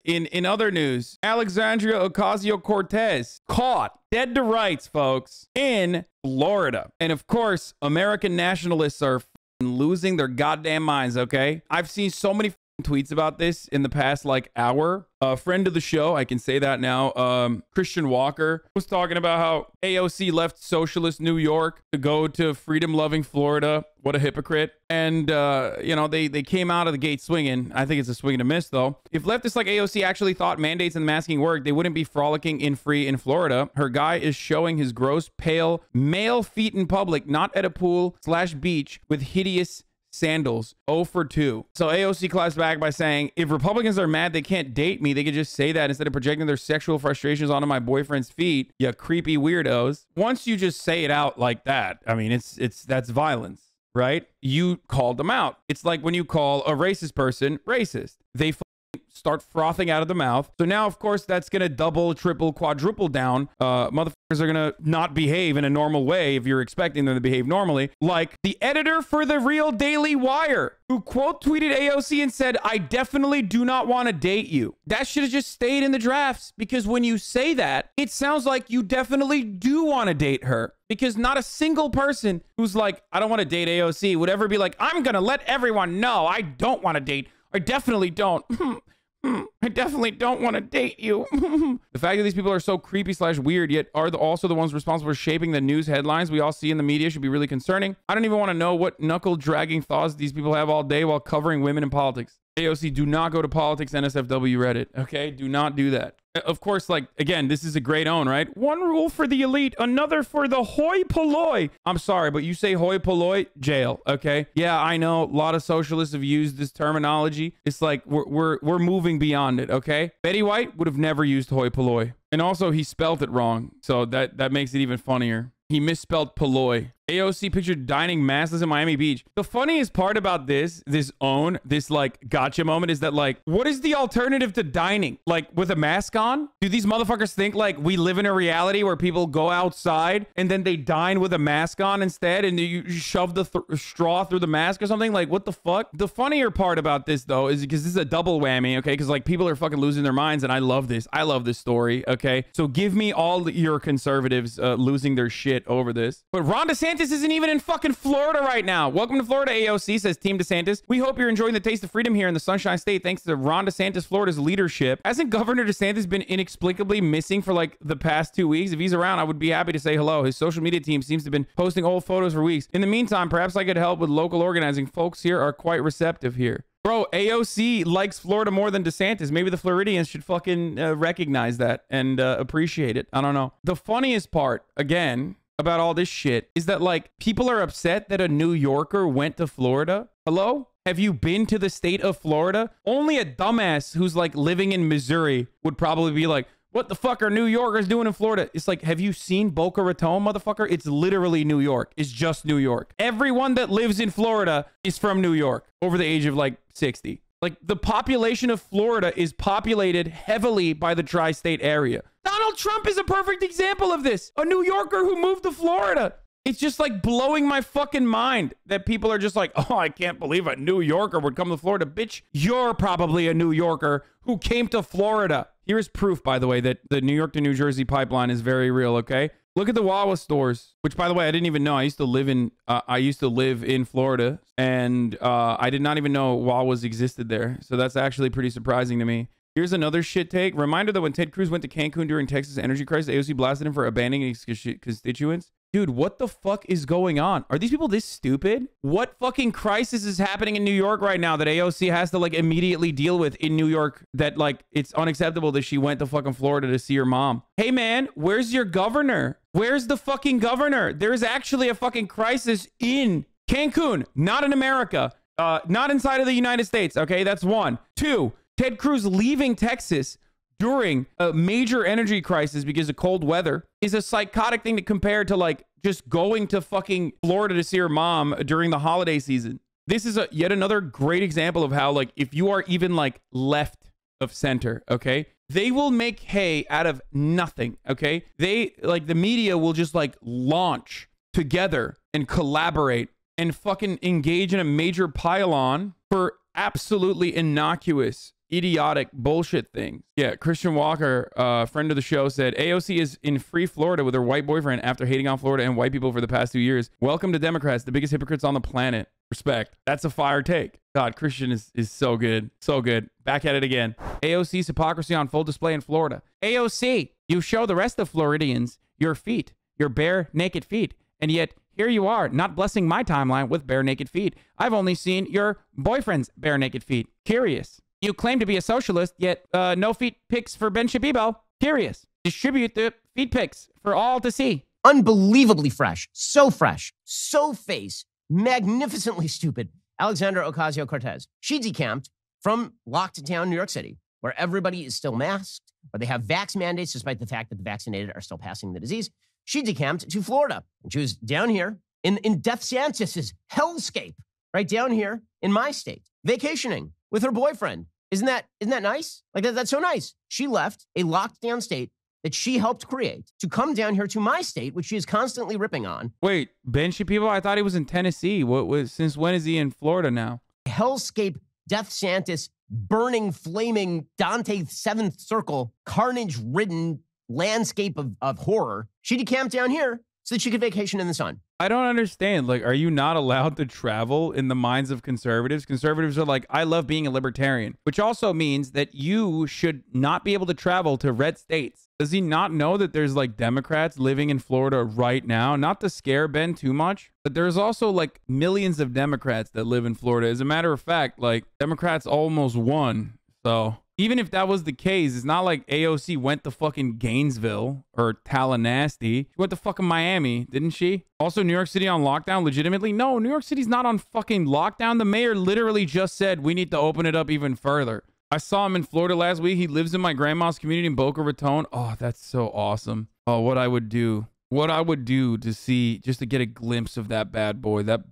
In other news, Alexandria Ocasio-Cortez caught dead to rights, folks, in Florida. And of course, American nationalists are losing their goddamn minds, okay? I've seen so many tweets about this in the past like hour. A friend of the show, I can say that now, Christian Walker, was talking about how AOC left socialist New York to go to freedom-loving Florida. What a hypocrite. And, you know, they came out of the gate swinging. I think it's a swing and a miss, though. If leftists like AOC actually thought mandates and masking work, they wouldn't be frolicking in free in Florida. Her guy is showing his gross, pale, male feet in public, not at a pool/beach with hideous sandals. 0 for 2. So AOC claps back by saying, if Republicans are mad they can't date me, they could just say that instead of projecting their sexual frustrations onto my boyfriend's feet, you creepy weirdos. Once you just say it out like that, I mean, that's violence, right? You called them out. It's like when you call a racist person racist. They start frothing out of the mouth. So now, of course, that's going to double, triple, quadruple down. Motherfuckers are going to not behave in a normal way if you're expecting them to behave normally. Like the editor for the Real Daily Wire, who quote tweeted AOC and said, I definitely do not want to date you. That should have just stayed in the drafts, because when you say that, it sounds like you definitely do want to date her. Because not a single person who's like, I don't want to date AOC would ever be like, I'm going to let everyone know I don't want to date. I definitely don't. I definitely don't want to date you. The fact that these people are so creepy/weird, yet are also the ones responsible for shaping the news headlines we all see in the media, should be really concerning. I don't even want to know what knuckle-dragging thoughts these people have all day while covering women in politics. AOC, do not go to politics NSFW Reddit, okay? Do not do that. Of course, like, again, this is a great own, right? One rule for the elite, another for the hoi polloi. I'm sorry, but you say hoi polloi, jail, okay? Yeah, I know a lot of socialists have used this terminology. It's like we're moving beyond it, okay? Betty White would have never used hoi polloi. And also, he spelled it wrong, so that makes it even funnier. He misspelled polloi. AOC pictured dining masses in Miami Beach. The funniest part about this like gotcha moment is that, like, what is the alternative to dining? Like, with a mask on? Do these motherfuckers think like we live in a reality where people go outside and then they dine with a mask on instead, and you shove the straw through the mask or something? Like, what the fuck? The funnier part about this, though, is because this is a double whammy, okay? Because like people are fucking losing their minds, and I love this. I love this story, okay? So give me all your conservatives losing their shit over this. But Ron DeSantis isn't even in fucking Florida right now. Welcome to Florida, AOC, says Team DeSantis. We hope you're enjoying the taste of freedom here in the Sunshine State thanks to Ron DeSantis, Florida's leadership. Hasn't Governor DeSantis been inexplicably missing for like the past 2 weeks? If he's around, I would be happy to say hello. His social media team seems to have been posting old photos for weeks. In the meantime, perhaps I could help with local organizing. Folks here are quite receptive here. Bro, AOC likes Florida more than DeSantis. Maybe the Floridians should fucking recognize that and appreciate it. I don't know. The funniest part, again, about all this shit is that, like, people are upset that a New Yorker went to Florida. Hello? Have you been to the state of Florida? Only a dumbass who's like living in Missouri would probably be like, what the fuck are New Yorkers doing in Florida? It's like, have you seen Boca Raton, motherfucker? It's literally New York. It's just New York. Everyone that lives in Florida is from New York over the age of like 60. Like, the population of Florida is populated heavily by the tri-state area. Donald Trump is a perfect example of this. A New Yorker who moved to Florida. It's just like blowing my fucking mind that people are just like, oh, I can't believe a New Yorker would come to Florida. Bitch, you're probably a New Yorker who came to Florida. Here is proof, by the way, that the New York to New Jersey pipeline is very real, okay? Look at the Wawa stores, which, by the way, I didn't even know. I used to live in Florida, and I did not even know Wawas existed there. So that's actually pretty surprising to me. Here's another shit take. Reminder that when Ted Cruz went to Cancun during Texas energy crisis, AOC blasted him for abandoning his constituents. Dude, what the fuck is going on? Are these people this stupid? What fucking crisis is happening in New York right now that AOC has to like immediately deal with in New York, that like it's unacceptable that she went to fucking Florida to see her mom? Hey man, where's your governor? Where's the fucking governor? There's actually a fucking crisis in Cancun, not in America, not inside of the United States. Okay, that's one. Two, Ted Cruz leaving Texas during a major energy crisis because of cold weather is a psychotic thing to compare to like just going to fucking Florida to see her mom during the holiday season. This is yet another great example of how, like, if you are even like left of center, okay, they will make hay out of nothing. Okay, they like the media will just like launch together and collaborate and fucking engage in a major pile-on for absolutely innocuous idiotic bullshit things. Yeah, Christian Walker, friend of the show, said AOC is in free Florida with her white boyfriend after hating on Florida and white people for the past 2 years. Welcome to Democrats, the biggest hypocrites on the planet. Respect. That's a fire take. God, Christian is so good. So good. Back at it again. AOC's hypocrisy on full display in Florida. AOC, you show the rest of Floridians your feet, your bare, naked feet. And yet, here you are, not blessing my timeline with bare, naked feet. I've only seen your boyfriend's bare, naked feet. Curious. You claim to be a socialist, yet no feet pics for Ben Shapiro. Curious. Distribute the feet pics for all to see. Unbelievably fresh. So face. Magnificently stupid. Alexandra Ocasio-Cortez. She decamped from locked down New York City, where everybody is still masked, where they have vax mandates, despite the fact that the vaccinated are still passing the disease. She decamped to Florida, and she was down here in Death Santis's hellscape, right down here in my state, vacationing with her boyfriend. Isn't that nice? Like, that's so nice. She left a locked down state that she helped create to come down here to my state, which she is constantly ripping on. Wait, Ben Shapiro? I thought he was in Tennessee. Since when is he in Florida now? Hellscape, Death Santis, burning, flaming, Dante Seventh Circle, carnage-ridden landscape of horror. She decamped down here so that she could vacation in the sun. I don't understand. Like, are you not allowed to travel in the minds of conservatives? Conservatives are like, I love being a libertarian, which also means that you should not be able to travel to red states. Does he not know that there's like Democrats living in Florida right now? Not to scare Ben too much, but there's also like millions of Democrats that live in Florida. As a matter of fact, like Democrats almost won. So even if that was the case, it's not like AOC went to fucking Gainesville or Tallahassee. She went to fucking Miami, didn't she? Also, New York City on lockdown legitimately? No, New York City's not on fucking lockdown. The mayor literally just said we need to open it up even further. I saw him in Florida last week. He lives in my grandma's community in Boca Raton. Oh, that's so awesome. Oh, what I would do to see, just to get a glimpse of that bad boy, that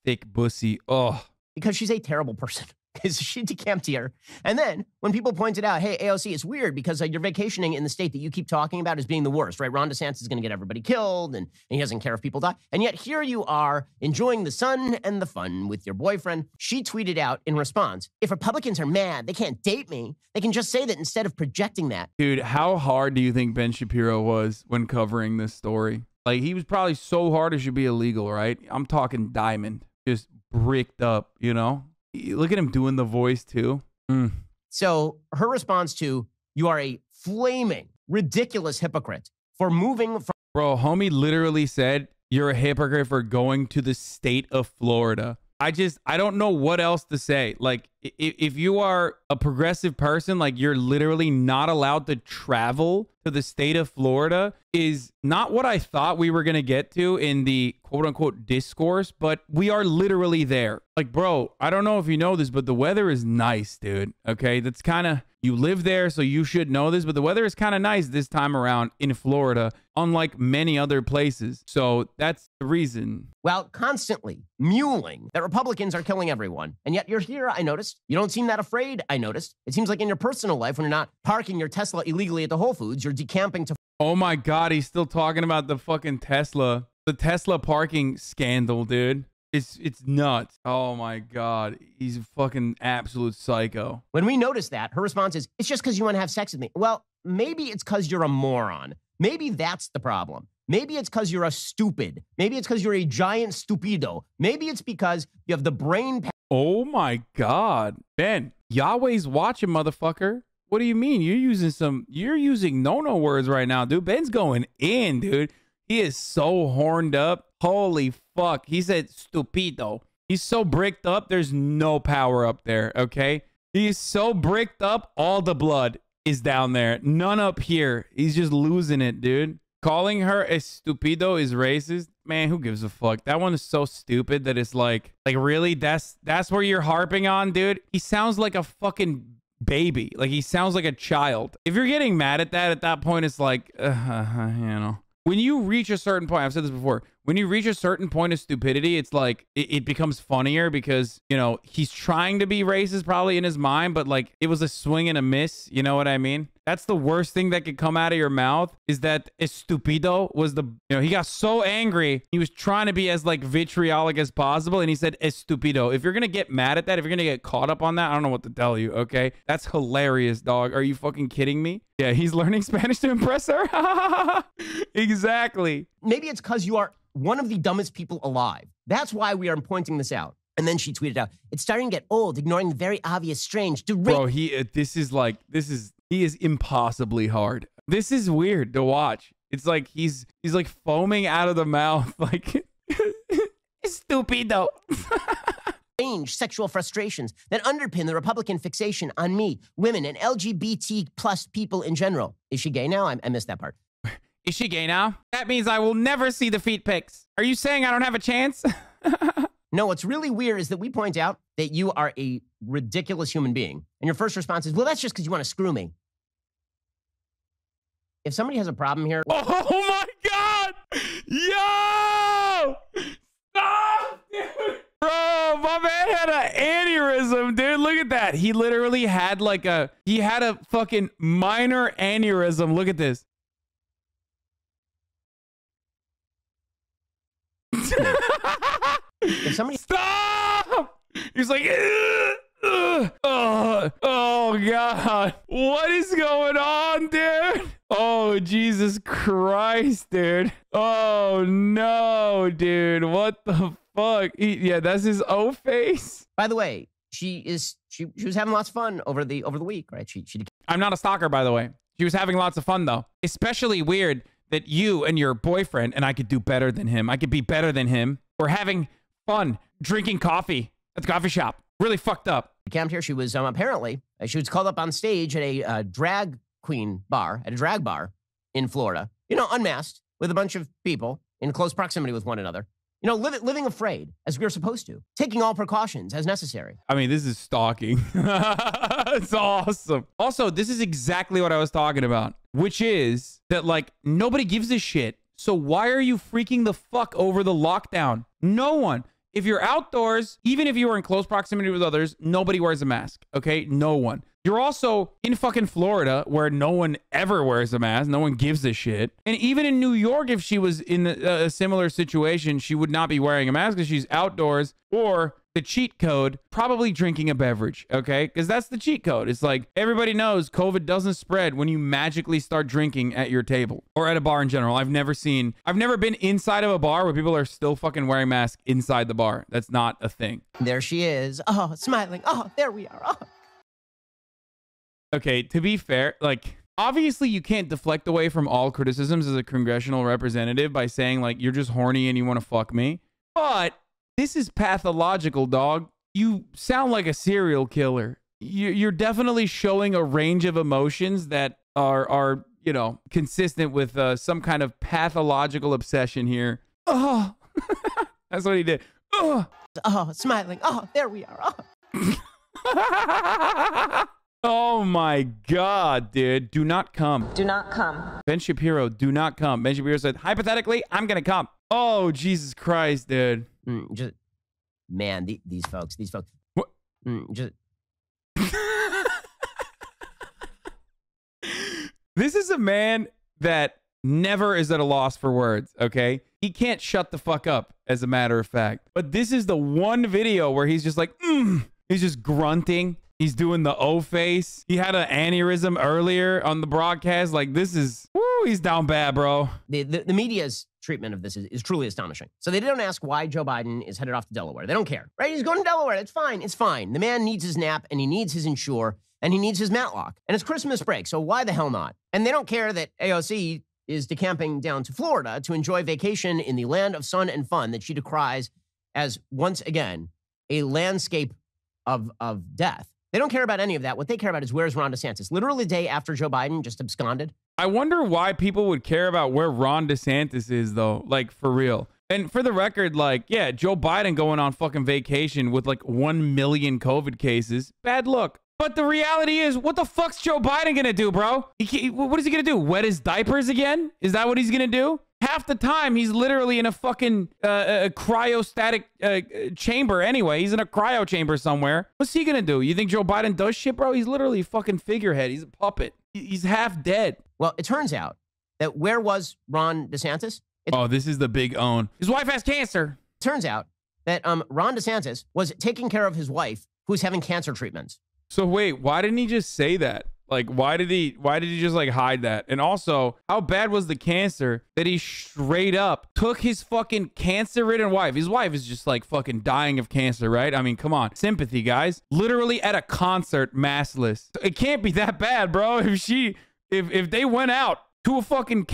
thick bussy. Oh. Because she's a terrible person. Because she decamped here. And then when people pointed out, hey, AOC, it's weird because you're vacationing in the state that you keep talking about as being the worst, right? Ron DeSantis is going to get everybody killed and he doesn't care if people die. And yet here you are enjoying the sun and the fun with your boyfriend. She tweeted out in response, if Republicans are mad, they can't date me. They can just say that instead of projecting that. Dude, how hard do you think Ben Shapiro was when covering this story? Like, he was probably so hard it should be illegal, right? I'm talking diamond, just bricked up, you know? Look at him doing the voice too. So her response to, you are a flaming, ridiculous hypocrite for moving from... Bro, homie literally said, you're a hypocrite for going to the state of Florida. I don't know what else to say. Like, if you are a progressive person, like you're literally not allowed to travel to the state of Florida is not what I thought we were going to get to in the quote unquote discourse, but we are literally there. Like, bro, I don't know if you know this, but the weather is nice, dude. Okay. That's kind of, you live there, so you should know this, but the weather is kind of nice this time around in Florida, unlike many other places. So that's the reason. While constantly mewling that Republicans are killing everyone. And yet you're here, I noticed. You don't seem that afraid, I noticed. It seems like in your personal life, when you're not parking your Tesla illegally at the Whole Foods, you're decamping to... Oh my God, he's still talking about the fucking Tesla. The Tesla parking scandal, dude. It's nuts. Oh my God. He's a fucking absolute psycho. When we notice that, her response is, it's just because you want to have sex with me. Well, maybe it's because you're a moron. Maybe that's the problem. Maybe it's because you're a stupid. Maybe it's because you're a giant stupido. Maybe it's because you have the brain... Oh my God. Ben, Yahweh's watching, motherfucker. What do you mean? You're using no-no words right now, dude. Ben's going in, dude. He is so horned up. Holy fuck. He said stupido. He's so bricked up, there's no power up there, okay? He's so bricked up, all the blood is down there. None up here. He's just losing it, dude. Calling her a stupido is racist? Man, who gives a fuck? That one is so stupid that it's like really? That's where you're harping on, dude? He sounds like a fucking baby. Like, he sounds like a child. If you're getting mad at that point, it's like, you know. When you reach a certain point, I've said this before, when you reach a certain point of stupidity, it's like, it becomes funnier because, you know, he's trying to be racist probably in his mind, but like, it was a swing and a miss. You know what I mean? That's the worst thing that could come out of your mouth, is that estupido was the, he got so angry. He was trying to be as like vitriolic as possible. And he said estupido. If you're going to get mad at that, if you're going to get caught up on that, I don't know what to tell you. Okay. That's hilarious, dog. Are you fucking kidding me? Yeah. He's learning Spanish to impress her. Exactly. Maybe it's because you are one of the dumbest people alive. That's why we are pointing this out. And then she tweeted out, it's starting to get old, ignoring the very obvious strange. Bro, he is impossibly hard. This is weird to watch. It's like he's like foaming out of the mouth, like stupido. Strange sexual frustrations that underpin the Republican fixation on me, women, and LGBT plus people in general. Is she gay now? I missed that part. Is she gay now? That means I will never see the feet pics. Are you saying I don't have a chance? No, what's really weird is that we point out that you are a ridiculous human being. And your first response is, well, that's just because you want to screw me. If somebody has a problem here... Oh my God! Yo! Stop, dude! Bro, my man had an aneurysm, dude. Look at that. He literally had like he had a fucking minor aneurysm. Look at this. If somebody... Stop! He's like, oh God, what is going on, dude? Oh, Jesus Christ, dude. Oh no, dude. What the fuck? Yeah, that's his O face. By the way, she was having lots of fun over the week, right? I'm not a stalker, by the way. She was having lots of fun though. Especially weird that you and your boyfriend, and I could do better than him. I could be better than him. We're having fun drinking coffee at the coffee shop. Really fucked up. Camped here. She was apparently she was called up on stage at a drag queen bar, at a drag bar in Florida. Unmasked with a bunch of people in close proximity with one another. Living afraid as we were supposed to, taking all precautions as necessary. I mean, this is stalking. It's awesome. Also, this is exactly what I was talking about, which is that like nobody gives a shit. So why are you freaking the fuck over the lockdown? No one. If you're outdoors, even if you are in close proximity with others, nobody wears a mask, okay? No one. You're also in fucking Florida where no one ever wears a mask. No one gives a shit. And even in New York, if she was in a similar situation, she would not be wearing a mask because she's outdoors, or the cheat code, probably drinking a beverage, okay? Because that's the cheat code. It's like everybody knows COVID doesn't spread when you magically start drinking at your table or at a bar in general. I've never been inside of a bar where people are still fucking wearing masks inside the bar. That's not a thing. There she is. Oh, smiling. Oh, there we are. Oh. Okay, to be fair, like, obviously you can't deflect away from all criticisms as a congressional representative by saying, like, you're just horny and you want to fuck me. But this is pathological, dog. You sound like a serial killer. You're definitely showing a range of emotions that are consistent with some kind of pathological obsession here. Oh, that's what he did. Oh, smiling. Oh, there we are. Oh. Oh my God, dude. Do not come. Do not come. Ben Shapiro, do not come. Ben Shapiro said, hypothetically, I'm going to come. Oh, Jesus Christ, dude. These folks. What? This is a man that never is at a loss for words, okay? He can't shut the fuck up, as a matter of fact. But this is the one video where he's just like, he's just grunting. He's doing the O face. He had an aneurysm earlier on the broadcast. Like, this is, he's down bad, bro. The media's treatment of this is truly astonishing. So they don't ask why Joe Biden is headed off to Delaware. They don't care, right? He's going to Delaware. It's fine. It's fine. The man needs his nap, and he needs his Ensure, and he needs his Matlock. And it's Christmas break, so why the hell not? And they don't care that AOC is decamping down to Florida to enjoy vacation in the land of sun and fun that she decries as, once again, a landscape of death. They don't care about any of that. What they care about is where's Ron DeSantis. Literally the day after Joe Biden just absconded. I wonder why people would care about where Ron DeSantis is, though. Like, for real. And for the record, like, yeah, Joe Biden going on fucking vacation with like 1 million COVID cases. Bad look. But the reality is, what the fuck's Joe Biden gonna do, bro? What is he gonna do? Wet his diapers again? Is that what he's gonna do? Half the time, he's literally in a fucking cryostatic chamber anyway. He's in a cryo chamber somewhere. What's he gonna do? You think Joe Biden does shit, bro? He's literally a fucking figurehead. He's a puppet. He's half dead. Well, it turns out that where was Ron DeSantis? Oh, this is the big own. His wife has cancer. Turns out that Ron DeSantis was taking care of his wife who was having cancer treatments. So wait, why didn't he just say that? Like, why did he just like hide that? And also, how bad was the cancer that he straight up took his fucking cancer-ridden wife? His wife is just like fucking dying of cancer, right? I mean, come on. Sympathy, guys. Literally at a concert, massless. It can't be that bad, bro. If they went out to a fucking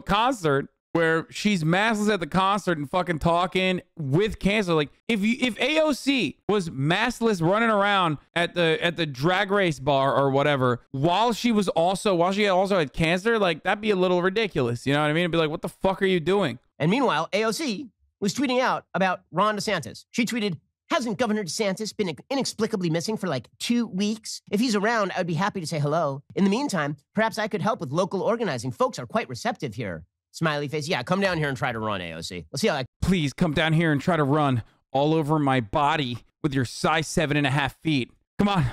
concert where she's massless at the concert and fucking talking with cancer. Like if AOC was massless running around at the drag race bar or whatever while she also had cancer, like that'd be a little ridiculous. You know what I mean? It'd be like, what the fuck are you doing? And meanwhile, AOC was tweeting out about Ron DeSantis. She tweeted, "Hasn't Governor DeSantis been inexplicably missing for like 2 weeks? If he's around, I'd be happy to say hello. In the meantime, perhaps I could help with local organizing. Folks are quite receptive here." Smiley face. Yeah, come down here and try to run, AOC. Let's see how that... Please come down here and try to run all over my body with your size 7.5 feet. Come on.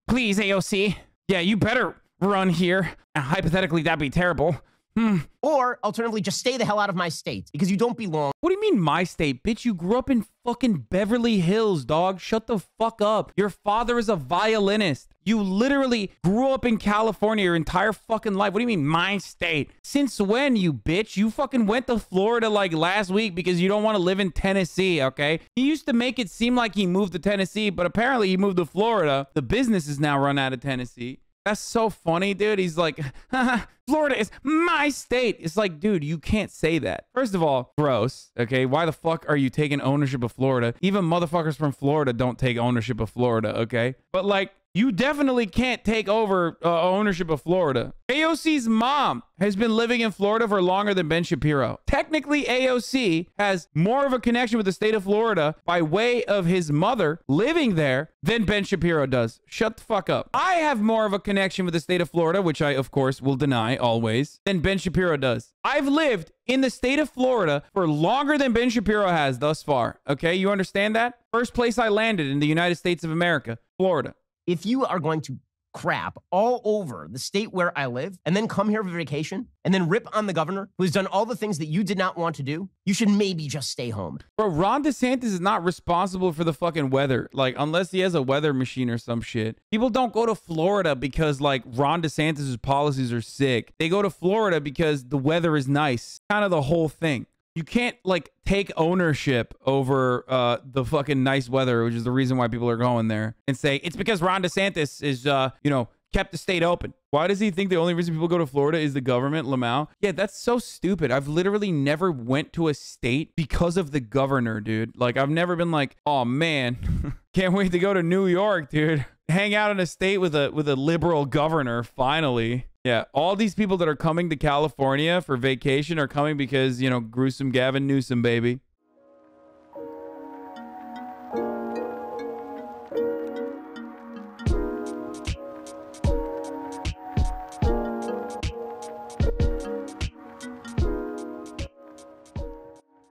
Please, AOC. Yeah, you better run here. Hypothetically, that'd be terrible. Or, alternatively, just stay the hell out of my state because you don't belong. What do you mean my state? Bitch, you grew up in fucking Beverly Hills, dog. Shut the fuck up. Your father is a violinist. You literally grew up in California your entire fucking life. What do you mean my state? Since when, you bitch? You fucking went to Florida like last week because you don't want to live in Tennessee, okay? He used to make it seem like he moved to Tennessee, but apparently he moved to Florida. The business is now run out of Tennessee. That's so funny, dude. He's like, Florida is my state. It's like, dude, you can't say that. First of all, gross. Okay, why the fuck are you taking ownership of Florida? Even motherfuckers from Florida don't take ownership of Florida, okay? But like, you definitely can't take over ownership of Florida. AOC's mom has been living in Florida for longer than Ben Shapiro. Technically, AOC has more of a connection with the state of Florida by way of his mother living there than Ben Shapiro does. Shut the fuck up. I have more of a connection with the state of Florida, which I, of course, will deny always, than Ben Shapiro does. I've lived in the state of Florida for longer than Ben Shapiro has thus far. Okay, you understand that? First place I landed in the United States of America, Florida. If you are going to crap all over the state where I live and then come here for vacation and then rip on the governor who's done all the things that you did not want to do, you should maybe just stay home. Bro, Ron DeSantis is not responsible for the fucking weather. Like, unless he has a weather machine or some shit. People don't go to Florida because, like, Ron DeSantis' policies are sick. They go to Florida because the weather is nice. Kind of the whole thing. You can't, like, take ownership over the fucking nice weather, which is the reason why people are going there, and say, it's because Ron DeSantis is, you know, kept the state open. Why does he think the only reason people go to Florida is the government, Lamau? Yeah, that's so stupid. I've literally never went to a state because of the governor, dude. Like, I've never been like, oh, man, can't wait to go to New York, dude. Hang out in a state with a liberal governor, finally. Yeah, all these people that are coming to California for vacation are coming because, you know, gruesome Gavin Newsom, baby.